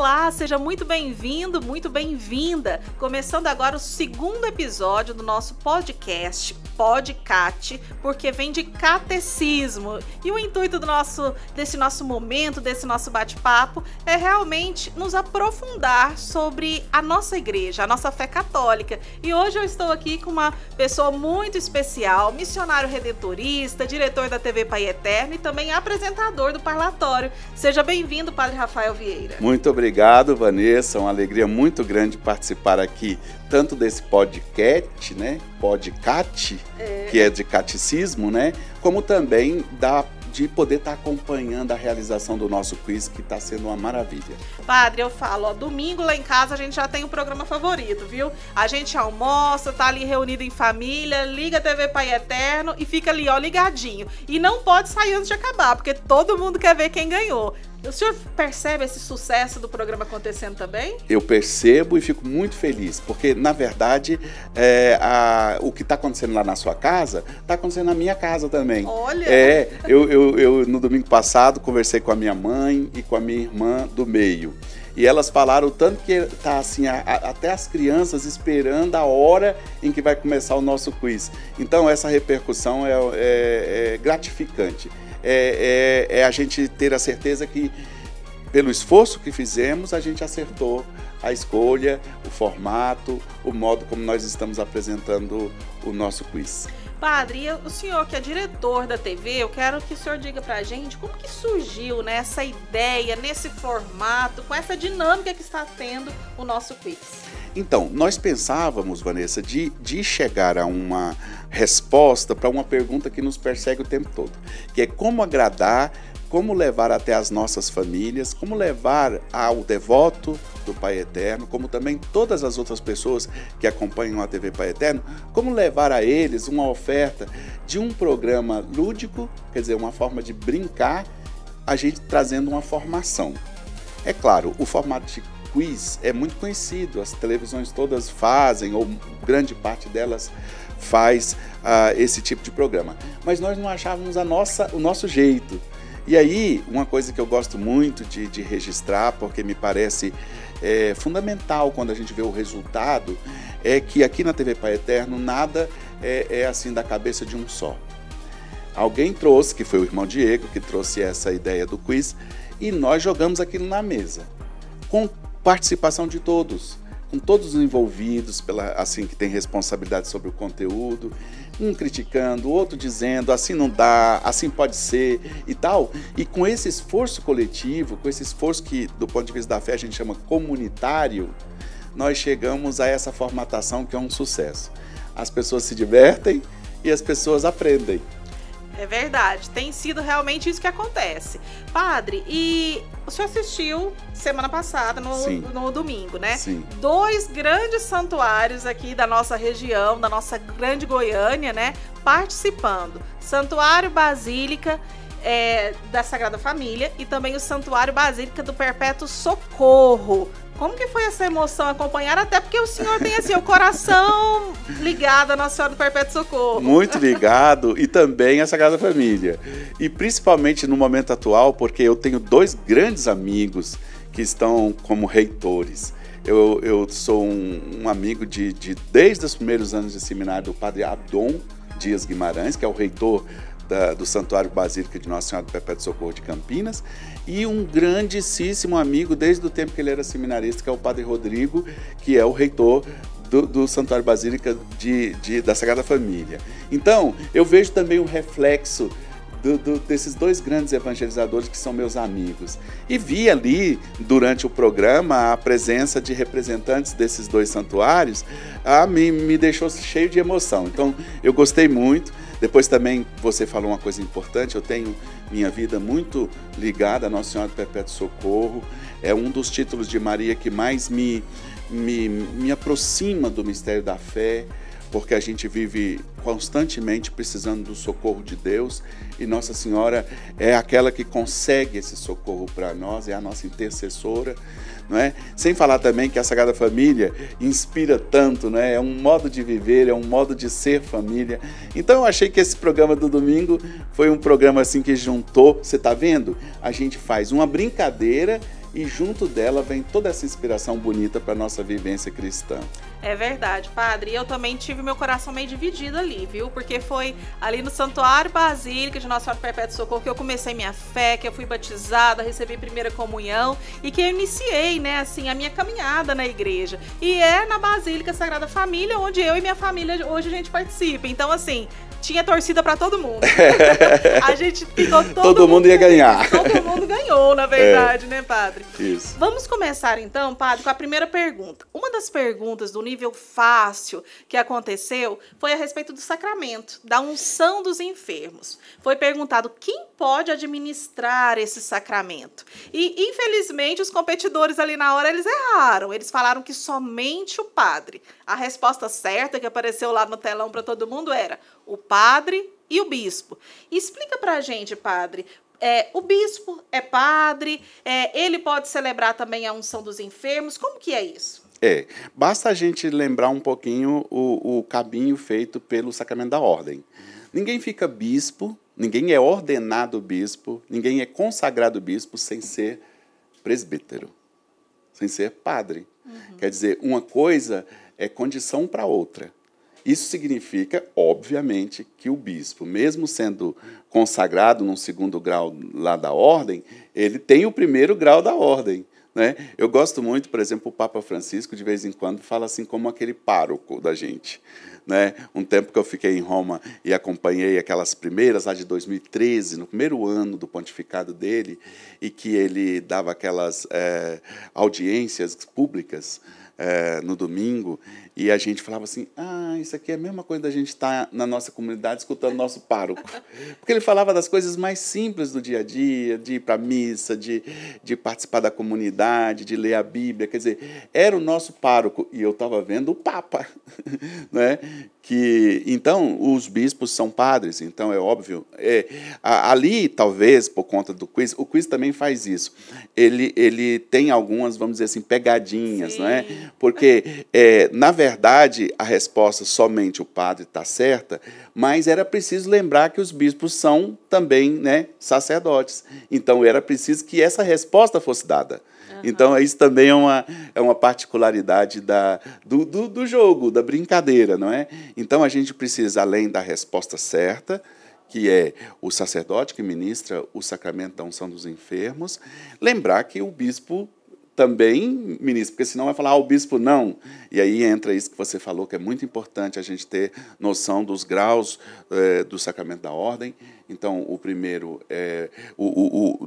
Olá, seja muito bem-vindo, muito bem-vinda. Começando agora o segundo episódio do nosso podcast, Podcast, porque vem de catecismo. E o intuito desse nosso momento, desse nosso bate-papo, é realmente nos aprofundar sobre a nossa igreja, a nossa fé católica. E hoje eu estou aqui com uma pessoa muito especial, missionário redentorista, diretor da TV Pai Eterno e também apresentador do Parlatório. Seja bem-vindo, Padre Rafael Vieira. Muito obrigado, Vanessa. Uma alegria muito grande participar aqui, tanto desse podcast, né? Podcast, que é de catecismo, né? Como também de poder estar acompanhando a realização do nosso quiz, que está sendo uma maravilha. Padre, eu falo, domingo lá em casa a gente já tem um programa favorito, viu? A gente almoça, tá ali reunido em família, liga a TV Pai Eterno e fica ali, ligadinho. E não pode sair antes de acabar, porque todo mundo quer ver quem ganhou. O senhor percebe esse sucesso do programa acontecendo também? Eu percebo e fico muito feliz, porque, na verdade, o que está acontecendo lá na sua casa, está acontecendo na minha casa também. Olha! Eu, no domingo passado, conversei com a minha mãe e com a minha irmã do meio. E elas falaram o tanto que está assim, até as crianças esperando a hora em que vai começar o nosso quiz. Então, essa repercussão é gratificante. É a gente ter a certeza que, pelo esforço que fizemos, a gente acertou a escolha, o formato, o modo como nós estamos apresentando o nosso quiz. Padre, o senhor que é diretor da TV, eu quero que o senhor diga pra gente como que surgiu, né, essa ideia, nesse formato, com essa dinâmica que está tendo o nosso quiz. Então, nós pensávamos, Vanessa, de chegar a uma resposta para uma pergunta que nos persegue o tempo todo, que é como agradar, como levar até as nossas famílias, como levar ao devoto do Pai Eterno, como também todas as outras pessoas que acompanham a TV Pai Eterno, como levar a eles uma oferta de um programa lúdico, quer dizer, uma forma de brincar, a gente trazendo uma formação. É claro, o formato de quiz é muito conhecido, as televisões todas fazem, ou grande parte delas faz esse tipo de programa. Mas nós não achávamos o nosso jeito. E aí, uma coisa que eu gosto muito de registrar, porque me parece fundamental quando a gente vê o resultado, é que aqui na TV Pai Eterno nada é assim da cabeça de um só. Alguém trouxe, que foi o irmão Diego, que trouxe essa ideia do quiz, e nós jogamos aquilo na mesa, com participação de todos, com todos os envolvidos, assim, que tem responsabilidade sobre o conteúdo, um criticando, o outro dizendo, assim não dá, assim pode ser e tal. E com esse esforço coletivo, com esse esforço que, do ponto de vista da fé, a gente chama comunitário, nós chegamos a essa formatação que é um sucesso. As pessoas se divertem e as pessoas aprendem. É verdade, tem sido realmente isso que acontece. Padre, e o senhor assistiu semana passada, no domingo, né? Sim. 2 grandes santuários aqui da nossa região, da nossa grande Goiânia, né? Participando. Santuário Basílica da Sagrada Família e também o Santuário Basílica do Perpétuo Socorro. Como que foi essa emoção acompanhar? Até porque o senhor tem assim, o coração ligado à Nossa Senhora do Perpétuo Socorro. Muito ligado, e também à Sagrada Família. E principalmente no momento atual, porque eu tenho 2 grandes amigos que estão como reitores. Eu sou um amigo desde os primeiros anos de seminário do Padre Adon Dias Guimarães, que é o reitor do Santuário Basílica de Nossa Senhora do Perpétuo Socorro de Campinas, e um grandíssimo amigo desde o tempo que ele era seminarista, que é o Padre Rodrigo, que é o reitor do Santuário Basílica da Sagrada Família. Então, eu vejo também o reflexo desses 2 grandes evangelizadores que são meus amigos. E vi ali, durante o programa, a presença de representantes desses 2 santuários, me deixou cheio de emoção. Então, eu gostei muito. Depois também você falou uma coisa importante, eu tenho minha vida muito ligada a Nossa Senhora do Perpétuo Socorro. É um dos títulos de Maria que mais me aproxima do mistério da fé, porque a gente vive constantemente precisando do socorro de Deus e Nossa Senhora é aquela que consegue esse socorro para nós, é a nossa intercessora, não é? Sem falar também que a Sagrada Família inspira tanto, não é? É um modo de viver, é um modo de ser família. Então eu achei que esse programa do domingo foi um programa assim que juntou, você está vendo? A gente faz uma brincadeira e junto dela vem toda essa inspiração bonita para a nossa vivência cristã. É verdade, padre. E eu também tive meu coração meio dividido ali, viu? Porque foi ali no Santuário Basílica de Nossa Senhora Perpétua Socorro que eu comecei minha fé, que eu fui batizada, recebi primeira comunhão e que eu iniciei, né, assim, a minha caminhada na igreja. E é na Basílica Sagrada Família, onde eu e minha família hoje a gente participa. Então, assim, tinha torcida para todo mundo. A gente ficou todo mundo ia ganhar. Todo mundo ganhou, na verdade, né, padre? Isso. Vamos começar então, padre, com a primeira pergunta. Uma das perguntas do nível fácil que aconteceu foi a respeito do sacramento, da unção dos enfermos. Foi perguntado quem pode administrar esse sacramento. E, infelizmente, os competidores ali na hora, eles erraram. Eles falaram que somente o padre. A resposta certa que apareceu lá no telão para todo mundo era o padre e o bispo. Explica pra gente, padre, o bispo é padre, ele pode celebrar também a unção dos enfermos, como que é isso? Basta a gente lembrar um pouquinho o caminho feito pelo sacramento da ordem. Ninguém fica bispo, ninguém é ordenado bispo, ninguém é consagrado bispo sem ser presbítero, sem ser padre. Quer dizer, uma coisa é condição para outra. Isso significa, obviamente, que o bispo, mesmo sendo consagrado num segundo grau lá da ordem, ele tem o primeiro grau da ordem, né? Eu gosto muito, por exemplo, o Papa Francisco, de vez em quando, fala assim como aquele pároco da gente, né? Um tempo que eu fiquei em Roma e acompanhei aquelas primeiras, lá de 2013, no primeiro ano do pontificado dele, e que ele dava aquelas audiências públicas, no domingo, e a gente falava assim, isso aqui é a mesma coisa da gente estar na nossa comunidade escutando nosso pároco. Porque ele falava das coisas mais simples do dia a dia, de ir para a missa, de participar da comunidade, de ler a Bíblia, quer dizer, era o nosso pároco, e eu estava vendo o Papa, né? Então, os bispos são padres, então é óbvio. Ali, talvez, por conta do quiz, o quiz também faz isso. Ele tem algumas, vamos dizer assim, pegadinhas, Sim. não é? Porque, na verdade, a resposta somente o padre está certa, mas era preciso lembrar que os bispos são também, né, sacerdotes. Então, era preciso que essa resposta fosse dada. Então, isso também é uma particularidade do jogo, da brincadeira, não é? Então, a gente precisa, além da resposta certa, que é o sacerdote que ministra o sacramento da unção dos enfermos, lembrar que o bispo também ministra, porque senão vai falar, o bispo não. E aí entra isso que você falou, que é muito importante a gente ter noção dos graus do sacramento da ordem. Então, o primeiro,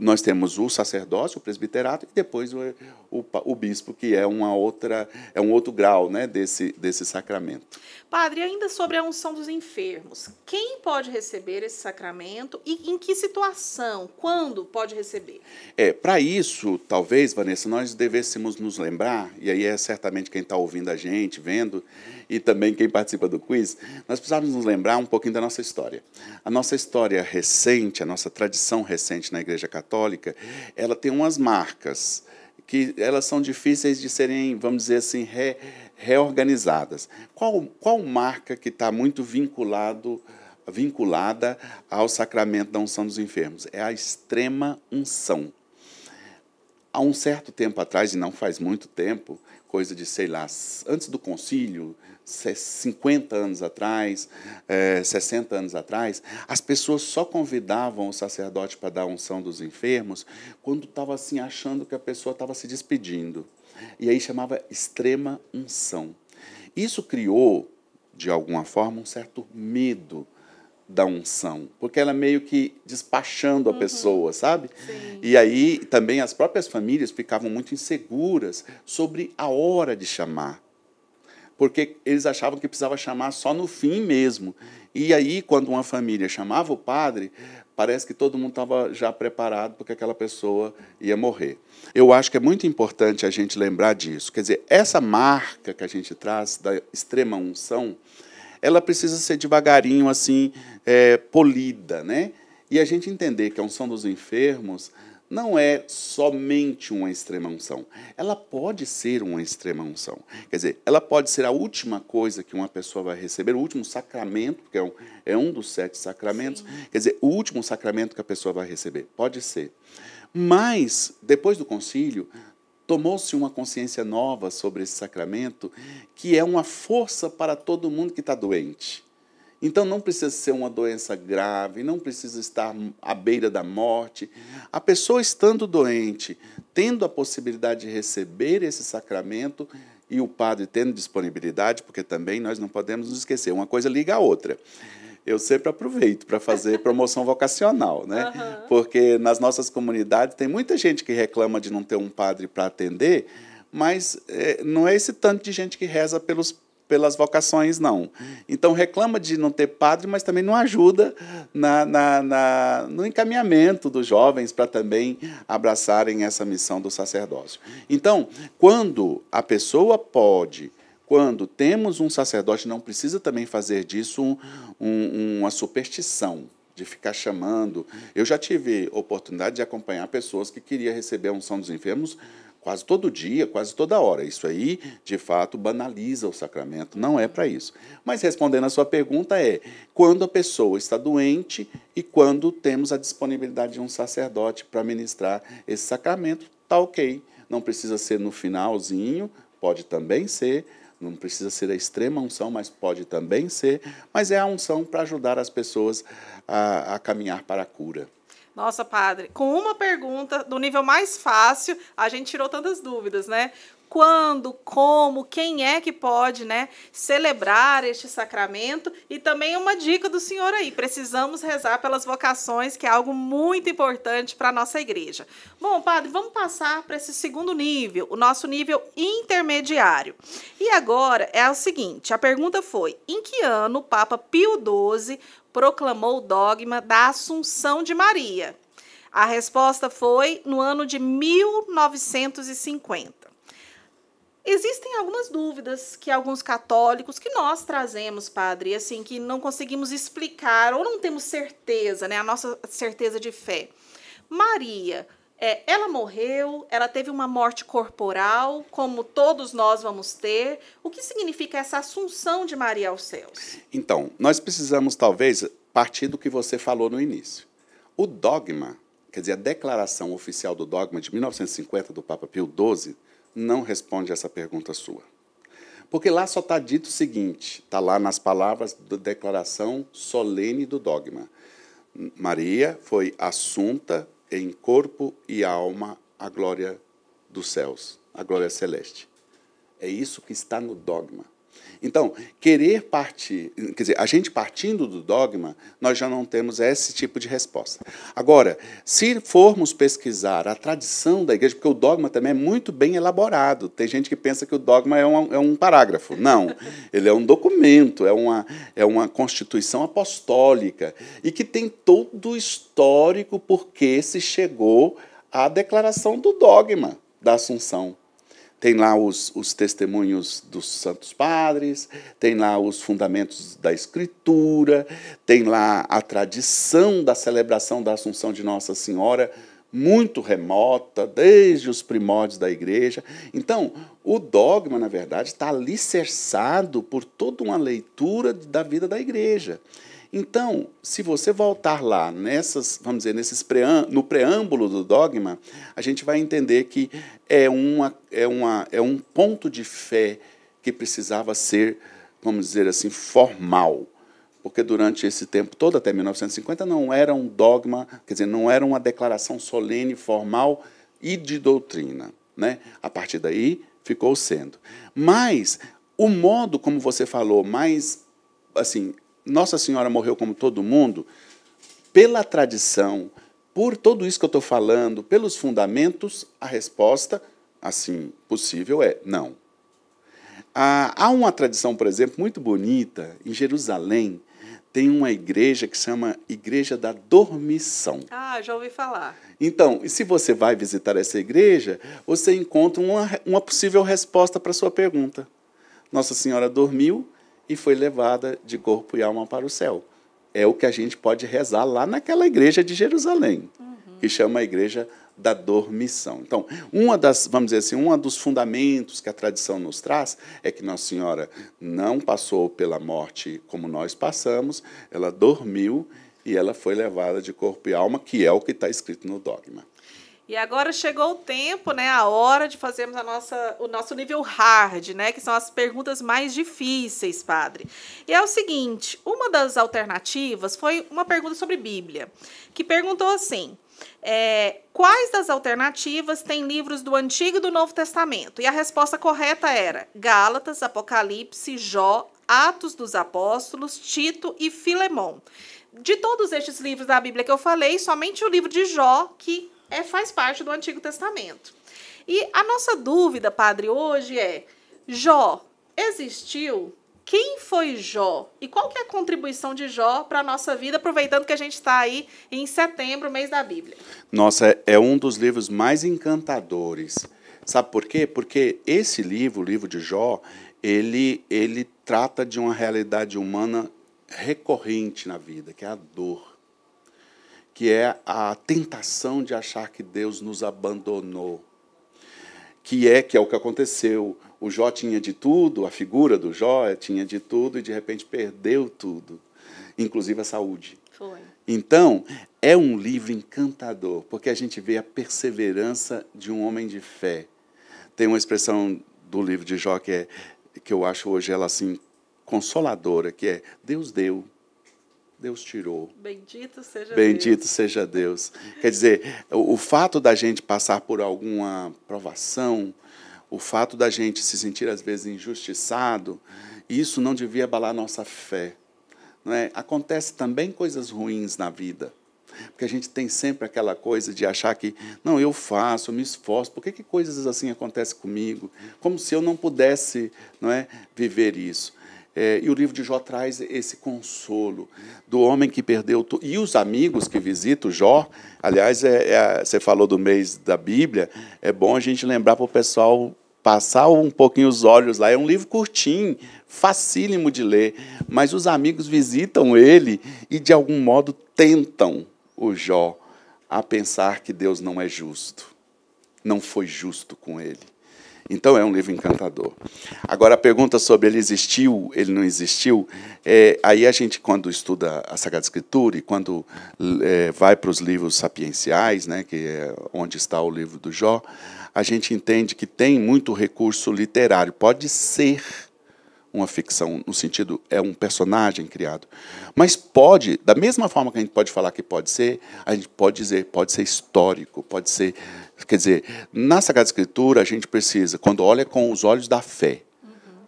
nós temos o sacerdócio, o presbiterato, e depois o bispo, que é um outro grau, né, desse sacramento. Padre, ainda sobre a unção dos enfermos, quem pode receber esse sacramento e em que situação, quando pode receber? Para isso, talvez, Vanessa, nós devêssemos nos lembrar, e aí é certamente quem está ouvindo a gente, vendo, e também quem participa do quiz, nós precisamos nos lembrar um pouquinho da nossa história. A nossa história recente, a nossa tradição recente na Igreja Católica, ela tem umas marcas que elas são difíceis de serem, vamos dizer assim, reorganizadas. Qual marca que está muito vinculada ao sacramento da unção dos enfermos? É a extrema unção. Há um certo tempo atrás, e não faz muito tempo, coisa de, sei lá, antes do concílio, 50 anos atrás, 60 anos atrás, as pessoas só convidavam o sacerdote para dar a unção dos enfermos quando estava assim, achando que a pessoa estava se despedindo. E aí chamava extrema unção. Isso criou, de alguma forma, um certo medo da unção, porque ela meio que despachando a pessoa, sabe? Sim. E aí também as próprias famílias ficavam muito inseguras sobre a hora de chamar, porque eles achavam que precisava chamar só no fim mesmo. E aí, quando uma família chamava o padre, parece que todo mundo estava já preparado porque aquela pessoa ia morrer. Eu acho que é muito importante a gente lembrar disso. Quer dizer, essa marca que a gente traz da extrema unção, ela precisa ser devagarinho, assim, polida, né? E a gente entender que a unção dos enfermos não é somente uma extrema-unção. Ela pode ser uma extrema-unção. Quer dizer, ela pode ser a última coisa que uma pessoa vai receber, o último sacramento, que é um dos 7 sacramentos. Sim. Quer dizer, o último sacramento que a pessoa vai receber. Pode ser. Mas, depois do concílio, tomou-se uma consciência nova sobre esse sacramento, que é uma força para todo mundo que está doente. Então, não precisa ser uma doença grave, não precisa estar à beira da morte. A pessoa estando doente, tendo a possibilidade de receber esse sacramento, e o padre tendo disponibilidade, porque também nós não podemos nos esquecer, uma coisa liga a outra. Eu sempre aproveito para fazer promoção vocacional, né? Uhum. Porque nas nossas comunidades tem muita gente que reclama de não ter um padre para atender, mas não é esse tanto de gente que reza pelas vocações, não. Então, reclama de não ter padre, mas também não ajuda no encaminhamento dos jovens para também abraçarem essa missão do sacerdócio. Então, quando a pessoa pode, quando temos um sacerdote, não precisa também fazer disso uma superstição, de ficar chamando. Eu já tive oportunidade de acompanhar pessoas que queriam receber a unção dos enfermos quase todo dia, quase toda hora. Isso aí, de fato, banaliza o sacramento. Não é para isso. Mas, respondendo a sua pergunta, quando a pessoa está doente e quando temos a disponibilidade de um sacerdote para ministrar esse sacramento, está ok. Não precisa ser no finalzinho, pode também ser. Não precisa ser a extrema unção, mas pode também ser. Mas é a unção para ajudar as pessoas a caminhar para a cura. Nossa, padre, com uma pergunta do nível mais fácil, a gente tirou tantas dúvidas, né? Quando, como, quem é que pode, né, celebrar este sacramento? E também uma dica do senhor aí, precisamos rezar pelas vocações, que é algo muito importante para a nossa igreja. Bom, padre, vamos passar para esse segundo nível, o nosso nível intermediário. E agora é o seguinte, a pergunta foi, em que ano o Papa Pio XII proclamou o dogma da Assunção de Maria? A resposta foi no ano de 1950. Existem algumas dúvidas que alguns católicos, que nós trazemos, padre, assim, que não conseguimos explicar ou não temos certeza, né, a nossa certeza de fé. Maria, ela morreu, ela teve uma morte corporal, como todos nós vamos ter. O que significa essa assunção de Maria aos céus? Então, nós precisamos, talvez, partir do que você falou no início. O dogma, quer dizer, a declaração oficial do dogma de 1950 do Papa Pio XII, não responde essa pergunta sua. Porque lá só está dito o seguinte, está lá nas palavras da declaração solene do dogma. Maria foi assunta em corpo e alma à glória dos céus, à glória celeste. É isso que está no dogma. Então, querer partir, quer dizer, a gente partindo do dogma, nós já não temos esse tipo de resposta. Agora, se formos pesquisar a tradição da igreja, porque o dogma também é muito bem elaborado, tem gente que pensa que o dogma é um parágrafo. Não, ele é um documento, é uma constituição apostólica, e que tem todo o histórico porque se chegou à declaração do dogma da Assunção. Tem lá os testemunhos dos santos padres, tem lá os fundamentos da Escritura, tem lá a tradição da celebração da Assunção de Nossa Senhora, muito remota, desde os primórdios da Igreja. Então, o dogma, na verdade, está alicerçado por toda uma leitura da vida da Igreja. Então, se você voltar lá no preâmbulo do dogma, a gente vai entender que é um ponto de fé que precisava ser, vamos dizer assim, formal. Porque durante esse tempo todo, até 1950, não era um dogma, quer dizer, não era uma declaração solene, formal e de doutrina, né? A partir daí, ficou sendo. Mas o modo, como você falou, mais assim, Nossa Senhora morreu como todo mundo, pela tradição, por tudo isso que eu estou falando, pelos fundamentos, a resposta, assim, possível é não. Há uma tradição, por exemplo, muito bonita, em Jerusalém, tem uma igreja que se chama Igreja da Dormição. Ah, já ouvi falar. Então, e se você vai visitar essa igreja, você encontra uma possível resposta para a sua pergunta. Nossa Senhora dormiu e foi levada de corpo e alma para o céu. É o que a gente pode rezar lá naquela igreja de Jerusalém. Uhum. que chama a igreja da dormição. Então, vamos dizer assim, um dos fundamentos que a tradição nos traz é que Nossa Senhora não passou pela morte como nós passamos, ela dormiu e ela foi levada de corpo e alma, que é o que está escrito no dogma. E agora chegou o tempo, né, a hora de fazermos o nosso nível hard, né, que são as perguntas mais difíceis, padre. E é o seguinte, uma das alternativas foi uma pergunta sobre Bíblia, que perguntou assim: quais das alternativas têm livros do Antigo e do Novo Testamento? E a resposta correta era Gálatas, Apocalipse, Jó, Atos dos Apóstolos, Tito e Filemão. De todos estes livros da Bíblia que eu falei, somente o livro de Jó que faz parte do Antigo Testamento. E a nossa dúvida, padre, hoje é: Jó existiu? Quem foi Jó? E qual que é a contribuição de Jó para a nossa vida, aproveitando que a gente está aí em setembro, mês da Bíblia? Nossa, é um dos livros mais encantadores. Sabe por quê? Porque esse livro, o livro de Jó, ele trata de uma realidade humana recorrente na vida, que é a dor, que é a tentação de achar que Deus nos abandonou, que é o que aconteceu. O Jó tinha de tudo, a figura do Jó tinha de tudo e, de repente, perdeu tudo, inclusive a saúde. Foi. Então, é um livro encantador, porque a gente vê a perseverança de um homem de fé. Tem uma expressão do livro de Jó que eu acho hoje ela assim consoladora, que é: Deus deu, Deus tirou. Bendito seja Deus. Bendito seja Deus. Quer dizer, o fato da gente passar por alguma provação, o fato da gente se sentir, às vezes, injustiçado, isso não devia abalar nossa fé. Não é? Acontece também coisas ruins na vida, porque a gente tem sempre aquela coisa de achar que, não, eu faço, eu me esforço, por que coisas assim acontecem comigo? Como se eu não pudesse, não é, viver isso. E o livro de Jó traz esse consolo do homem que perdeu tudo. E os amigos que visitam Jó, aliás, você falou do mês da Bíblia, é bom a gente lembrar para o pessoal passar um pouquinho os olhos lá. É um livro curtinho, facílimo de ler, mas os amigos visitam ele e, de algum modo, tentam o Jó a pensar que Deus não é justo, não foi justo com ele. Então, é um livro encantador. Agora, a pergunta sobre ele existiu, ele não existiu, aí a gente, quando estuda a Sagrada Escritura e quando vai para os livros sapienciais, né, que é onde está o livro do Jó, a gente entende que tem muito recurso literário. Pode ser uma ficção, no sentido, é um personagem criado. Mas pode, da mesma forma que a gente pode falar que pode ser, a gente pode dizer, pode ser histórico, pode ser... Quer dizer, na Sagrada Escritura, a gente precisa, quando olha com os olhos da fé,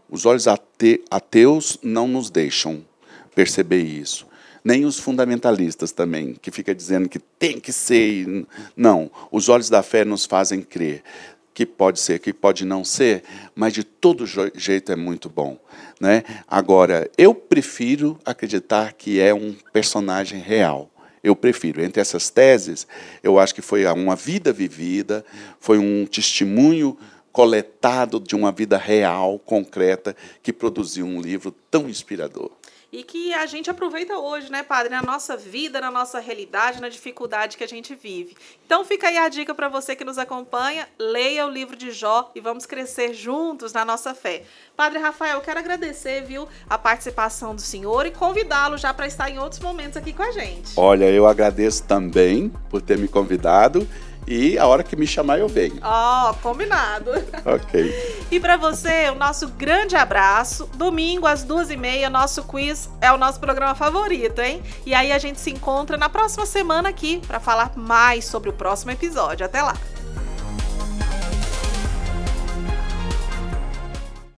os olhos ateus não nos deixam perceber isso. Nem os fundamentalistas também, que ficam dizendo que tem que ser. Não, os olhos da fé nos fazem crer que pode ser, que pode não ser, mas de todo jeito é muito bom, né? Agora, eu prefiro acreditar que é um personagem real. Eu prefiro. Entre essas teses, eu acho que foi uma vida vivida, foi um testemunho coletado de uma vida real, concreta, que produziu um livro tão inspirador. E que a gente aproveita hoje, né, padre? Na nossa vida, na nossa realidade, na dificuldade que a gente vive. Então fica aí a dica para você que nos acompanha, leia o livro de Jó e vamos crescer juntos na nossa fé. Padre Rafael, eu quero agradecer, viu, a participação do senhor e convidá-lo já para estar em outros momentos aqui com a gente. Olha, eu agradeço também por ter me convidado. E a hora que me chamar, eu venho. Ó, combinado. Ok. E para você, o nosso grande abraço. Domingo, às 2h30, nosso quiz é o nosso programa favorito, hein? E aí a gente se encontra na próxima semana aqui para falar mais sobre o próximo episódio. Até lá!